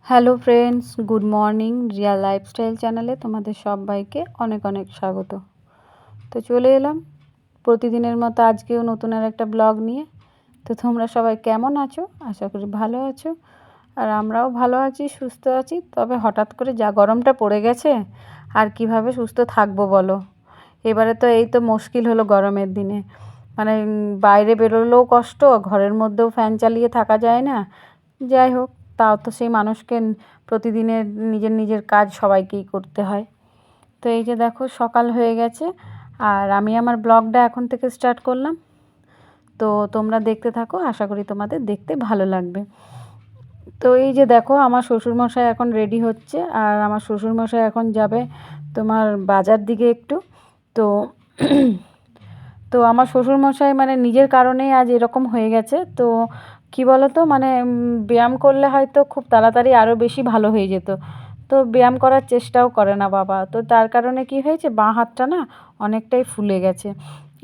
Hello friends, good morning. Riya lifestyle চ্যানেলে তোমাদের সবাইকে অনেক অনেক স্বাগত। তো চলে এলাম প্রতিদিনের মতো আজকেও নতুন আর একটা ব্লগ নিয়ে। তো তোমরা সবাই কেমন আছো? আশা করি ভালো আছো। আর আমরাও ভালো আছি, সুস্থ আছি। তবে হঠাৎ করে যা গরমটা পড়ে গেছে, আর কিভাবে সুস্থ থাকবো বলো? এবারে তো এই তো মুশকিল হলো গরমের দিনে, মানে বাইরে বেরোলেও কষ্ট, ঘরের মধ্যেও ফ্যান চালিয়ে থাকা যায় না। যাই হোক, তাও তো সেই মানুষকে প্রতিদিনের নিজের নিজের কাজ সবাইকেই করতে হয়। তো এই যে দেখো সকাল হয়ে গেছে, আর আমি আমার ব্লগটা এখন থেকে স্টার্ট করলাম। তো তোমরা দেখতে থাকো, আশা করি তোমাদের দেখতে ভালো লাগবে। তো এই যে দেখো আমার শ্বশুরমশাই এখন রেডি হচ্ছে, আর আমার শ্বশুরমশাই এখন যাবে তোমার বাজার দিকে একটু। তো তো আমার শ্বশুরমশাই মানে নিজের কারণেই আজ এরকম হয়ে গেছে। তো কী বলো তো, মানে ব্যায়াম করলে হয়তো খুব তাড়াতাড়ি আরও বেশি ভালো হয়ে যেত। তো ব্যায়াম করার চেষ্টাও করে না বাবা। তো তার কারণে কি হয়েছে, বাঁ হাতটা না অনেকটাই ফুলে গেছে,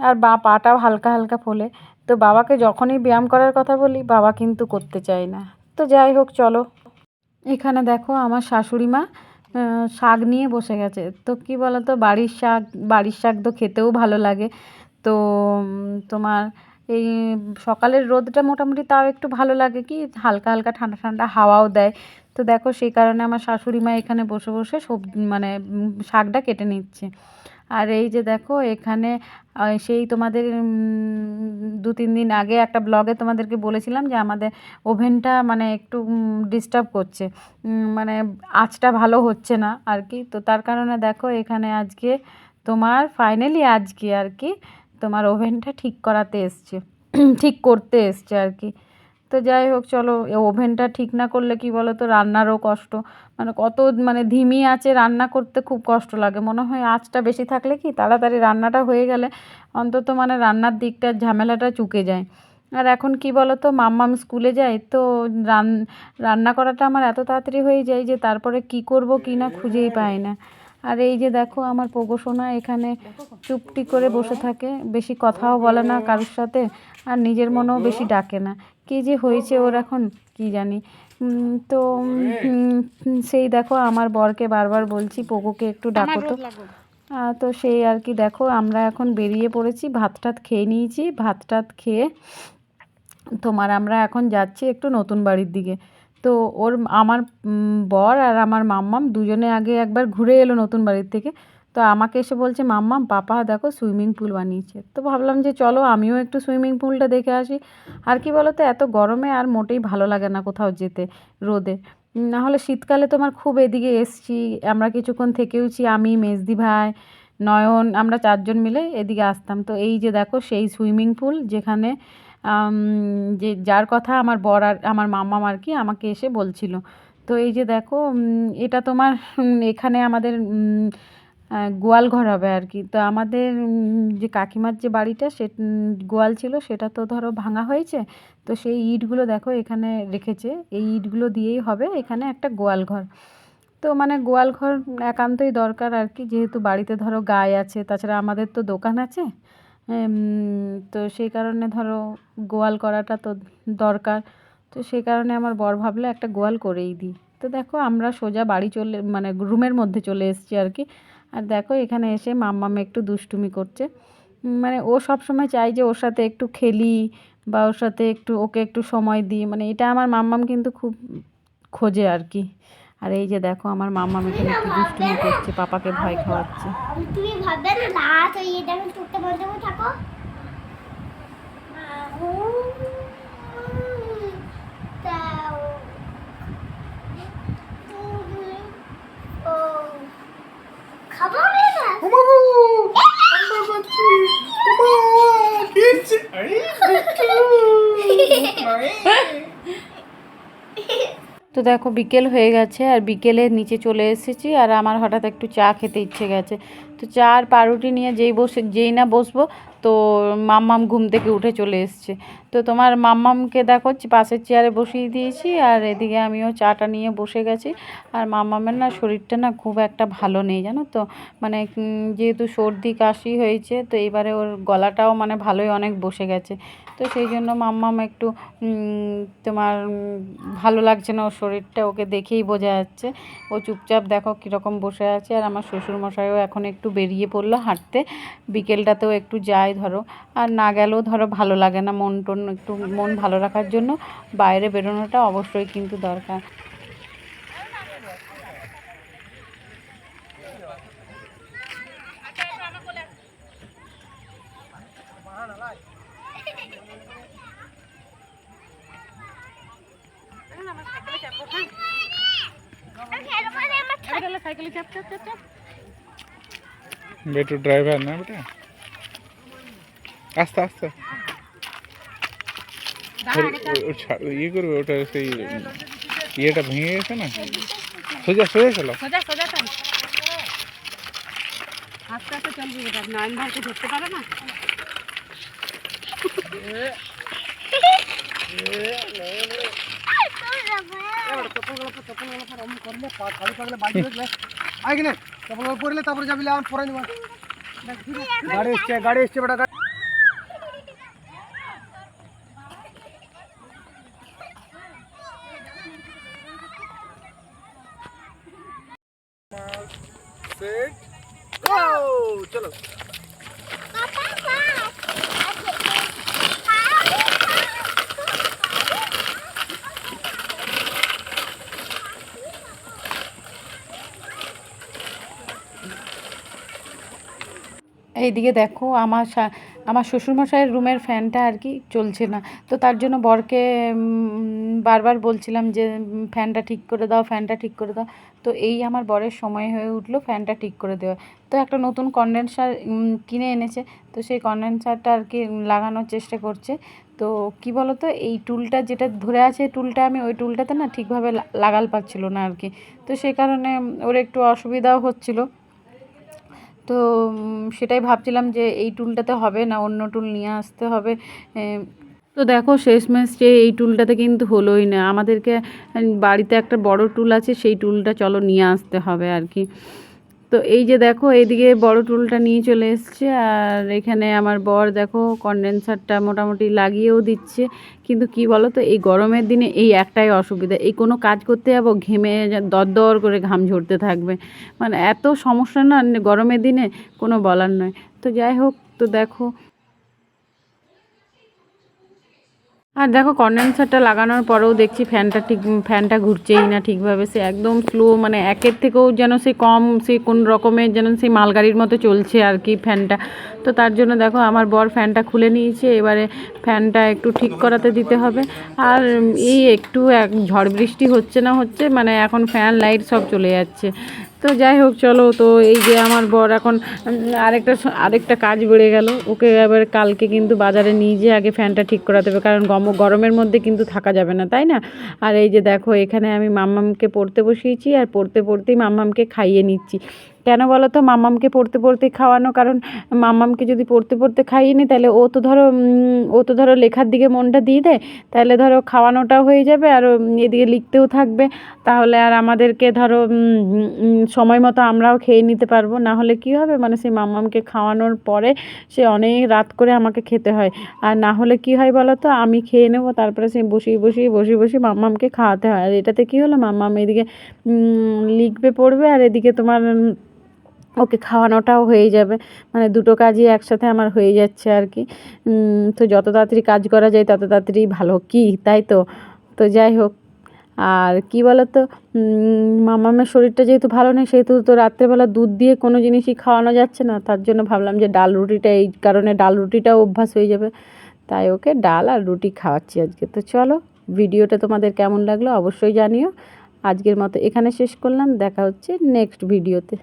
আর বাঁ পাটাও হালকা হালকা ফোলে। তো বাবাকে যখনই ব্যায়াম করার কথা বলি, বাবা কিন্তু করতে চায় না। তো যাই হোক, চলো। এখানে দেখো আমার শাশুড়ি মা শাক নিয়ে বসে গেছে। তো কী বলো তো, বাড়ির শাক তো খেতেও ভালো লাগে। তো তোমার এই সকালের রোদটা মোটামুটি তাও একটু ভালো লাগে, কি হালকা হালকা ঠান্ডা ঠান্ডা হাওয়াও দেয়। তো দেখো সেই কারণে আমার শাশুড়ি মা এখানে বসে বসে মানে শাকটা কেটে নিচ্ছে। আর এই যে দেখো এখানে সেই তোমাদের 2-3 দিন আগে একটা ব্লগে তোমাদেরকে বলেছিলাম যে আমাদের ওভেনটা মানে একটু ডিস্টার্ব করছে, মানে আঁচটা ভালো হচ্ছে না আর কি। তো তার কারণে দেখো এখানে আজকে তোমার ফাইনালি আজকে আর কি তোমার ওভেনটা ঠিক করাতে এসছে, ঠিক করতে এসছে আর কি। তো যাই হোক, চলো। ওভেনটা ঠিক না করলে কি বলো তো, রান্নারও কষ্ট, মানে কত মানে ধিমি আঁচে রান্না করতে খুব কষ্ট লাগে। মনে হয় আঁচটা বেশি থাকলে কি তাড়াতাড়ি রান্নাটা হয়ে গেলে অন্তত মানে রান্নার দিকটার ঝামেলাটা চুকে যায়। আর এখন কি বলো তো, মাম্মাম স্কুলে যায়, তো রান্না করাটা আমার এত তাড়াতাড়ি হয়ে যায় যে তারপরে কি করব কি না খুঁজেই পাই না। আর এই যে দেখো আমার পোগো সোনা এখানে চুপটি করে বসে থাকে, বেশি কথাও বলে না কারোর সাথে, আর নিজের মনেও বেশি ডাকে না। কী যে হয়েছে ওর এখন কি জানি। তো সেই দেখো আমার বরকে বারবার বলছি পোগোকে একটু ডাকো তো। তো সেই আর কি দেখো আমরা এখন বেরিয়ে পড়েছি, ভাত টাত খেয়ে নিয়েছি। ভাত টাত খেয়ে তোমার আমরা এখন যাচ্ছি একটু নতুন বাড়ির দিকে। তো আমার বর আর আমার মাম্মাম দুজনে আগে একবার ঘুরে এলো নতুন বাড়ির থেকে। তো আমাকে এসে বলছে, মাম্মাম পাপা দেখো সুইমিং পুল বানিয়েছে। তো ভাবলাম যে চলো আমিও একটু সুইমিং পুলটা দেখে আসি। আর কি বলো তো, এত গরমে আর মোটেই ভালো লাগে না কোথাও যেতে রোদে। না হলে শীতকালে তোমার খুব এদিকে এসছি, আমরা কিছুক্ষণ থেকেওছি, আমি মেজদি ভাই নয়ন, আমরা 4জন মিলে এদিকে আসতাম। তো এই যে দেখো সেই সুইমিং পুল যেখানে যে যার কথা আমার বর আর আমার মাম্মাম আর কি আমাকে এসে বলছিল। তো এই যে দেখো এটা তোমার এখানে আমাদের গোয়াল ঘর হবে আর কি। তো আমাদের যে কাকিমার যে বাড়িটা সে গোয়াল ছিল, সেটা তো ধরো ভাঙা হয়েছে। তো সেই ইটগুলো দেখো এখানে রেখেছে, এই ইটগুলো দিয়েই হবে এখানে একটা গোয়াল ঘর। তো মানে গোয়াল ঘর একান্তই দরকার আর কি, যেহেতু বাড়িতে ধরো গাই আছে, তাছাড়া আমাদের তো দোকান আছে। তো সেই কারণে ধরো গোয়াল করাটা তো দরকার। তো সেই কারণে আমার বর ভাবলো একটা গোয়াল করেই দিই। তো দেখো আমরা সোজা বাড়ি মানে রুমের মধ্যে চলে এসেছি আর কি। আর দেখো এখানে এসে মাম্মাম একটু দুষ্টুমি করছে, মানে ও সব সময় চাই যে ওর সাথে একটু খেলি বা ওর সাথে একটু ওকে একটু সময় দিই, মানে এটা আমার মাম্মাম কিন্তু খুব খোঁজে আর কি। আর এই যে দেখো আমার মাম্মাম এখানে একটু দুষ্টুমি করছে, পাপাকে ভয় খাওয়াচ্ছে। তুমি ভাববে না লাট ওই এটা আমি টুকতে বলতে থাকো। খাবো তো দেখো বিকেল হয়ে গেছে, আর বিকেলে নিচে চলে এসেছি, আর আমার হঠাৎ একটু চা খেতে ইচ্ছে গেছে। তো চা আর পাউরুটি নিয়ে যেই না বসবো, তো মাম্মাম ঘুম থেকে উঠে চলে এসছে। তো তোমার মাম্মামকে দেখো পাশের চেয়ারে বসিয়ে দিয়েছি, আর এদিকে আমিও চাটা নিয়ে বসে গেছি। আর মাম্মামের না শরীরটা না খুব একটা ভালো নেই জানো তো, মানে যেহেতু সর্দি কাশি হয়েছে, তো এবারে ওর গলাটাও মানে ভালোই অনেক বসে গেছে। তো সেই জন্য মাম্মাম একটু তোমার ভালো লাগছে না ওর শরীরটা, ওকে দেখেই বোঝা যাচ্ছে। ও চুপচাপ দেখো কীরকম বসে আছে। আর আমার শ্বশুরমশাইও এখন একটু বেরিয়ে পড়লো হাঁটতে, বিকেলটাতেও একটু যায় ধরো। আর না গেলেও ধরো ভালো লাগে না, মন টন একটু মন ভালো রাখার জন্য বাইরে বেরোনোটা অবশ্যই কিন্তু দরকার। বেটু ড্রাইভার না বেটা, আস্তে আস্তে ইয়ে করবে, ওটা সেই ইয়েটা ভেঙে গেছে না, সোজা সোজা চলো। আস্তে আস্তে চলবি বেটা, নয়ন ভাইকে ধরতে পারে না। তারপরে যাবি পরে নিবা। গাড়ি এসছে বেটা। চলো এইদিকে দেখো আমার শ্বশুরমশাইয়ের রুমের ফ্যানটা আর কি চলছে না, তো তার জন্য বরকে বারবার বলছিলাম যে ফ্যানটা ঠিক করে দাও, ফ্যানটা ঠিক করে দাও। তো এই আমার বরের সময় হয়ে উঠলো ফ্যানটা ঠিক করে দেওয়া। তো একটা নতুন কনডেন্সার কিনে এনেছে, তো সেই কনডেন্সারটা আর কি লাগানোর চেষ্টা করছে। তো কি বলো তো, এই টুলটা যেটা ধরে আছে টুলটা, আমি ওই টুলটাতে না ঠিকভাবে লাগাল পাচ্ছিল না আর কি। তো সেই কারণে ওর একটু অসুবিধাও হচ্ছিলো। তো সেটাই ভাবছিলাম যে এই টুলটাতে হবে না, অন্য টুল নিয়ে আসতে হবে। তো দেখো শেষমেশ যে এই টুলটাতে কিন্তু হলোই না, আমাদেরকে বাড়িতে একটা বড় টুল আছে, সেই টুলটা চলো নিয়ে আসতে হবে আর কি। তো এই যে দেখো এইদিকে বড় টুলটা নিয়ে চলে এসছে, আর এখানে আমার বর দেখো কনডেন্সারটা মোটামুটি লাগিয়েও দিচ্ছে। কিন্তু কি বলো তো, এই গরমের দিনে এই একটাই অসুবিধা, এই কোনো কাজ করতে যাবো ঘেমে দরদর করে ঘাম ঝরতে থাকবে, মানে এত সমস্যা না গরমের দিনে কোনো বলার নয়। তো যাই হোক, তো দেখো আর দেখো কনডেন্সারটা লাগানোর পরেও দেখছি ফ্যানটা ঘুরছেই না ঠিকভাবে, সে একদম স্লো, মানে একের থেকেও যেন সে কম, সে কোন রকমের যেন সেই মালগাড়ির মতো চলছে আর কি ফ্যানটা। তো তার জন্য দেখো আমার বর ফ্যানটা খুলে নিয়েছে, এবারে ফ্যানটা একটু ঠিক করাতে দিতে হবে। আর এই একটু ঝড় বৃষ্টি হচ্ছে না হচ্ছে, মানে এখন ফ্যান লাইট সব চলে যাচ্ছে। তো যাই হোক চলো, তো এই যে আমার বর এখন আরেকটা কাজ বেড়ে গেল, ওকে এবার কালকে কিন্তু বাজারে নিয়ে যেয়ে আগে ফ্যানটা ঠিক করাতে হবে, কারণ গরমের মধ্যে কিন্তু থাকা যাবে না, তাই না? আর এই যে দেখো এখানে আমি মাম্মামকে পড়তে বসিয়েছি, আর পড়তে পড়তেই মাম্মামকে খাইয়ে নিচ্ছি। কেন বলো তো, মাম্মামকে পড়তে পড়তে খাওয়ানো, কারণ মাম্মামকে যদি পড়তে পড়তে খাইয়ে নিই তাহলে ও তো ধরো লেখার দিকে মনটা দিয়ে দেয়, তাহলে ধরো খাওয়ানোটাও হয়ে যাবে, আর এদিকে লিখতেও থাকবে। তাহলে আর আমাদেরকে ধরো সময় মতো আমরাও খেয়ে নিতে পারবো। না হলে কী হবে, মানে সেই মাম্মামকে খাওয়ানোর পরে সে অনেক রাত করে আমাকে খেতে হয়। আর না হলে কী হয় বলো তো, আমি খেয়ে নেবো, তারপরে সে বসিয়ে মাম্মামকে খাওয়াতে হয়। আর এটাতে কী হলো, মাম্মাম এদিকে লিখবে পড়বে, আর এদিকে তোমার ওকে খাওয়ানোটাও হয়ে যাবে, মানে দুটো কাজই একসাথে আমার হয়ে যাচ্ছে আর কি। তো যত তাড়াতাড়ি কাজ করা যায় তত তাড়াতাড়ি ভালো, কি তাই তো? তো যাই হোক, আর কি বলো তো, মামামের শরীরটা যেহেতু ভালো নেই, সেহেতু তো রাত্রেবেলা দুধ দিয়ে কোনো জিনিসই খাওয়ানো যাচ্ছে না, তার জন্য ভাবলাম যে ডাল রুটিটা, এই কারণে ডাল রুটিটাও অভ্যাস হয়ে যাবে, তাই ওকে ডাল আর রুটি খাওয়াচ্ছি আজকে। তো চলো, ভিডিওটা তোমাদের কেমন লাগলো অবশ্যই জানিও। আজকের মতো এখানে শেষ করলাম, দেখা হচ্ছে নেক্সট ভিডিওতে।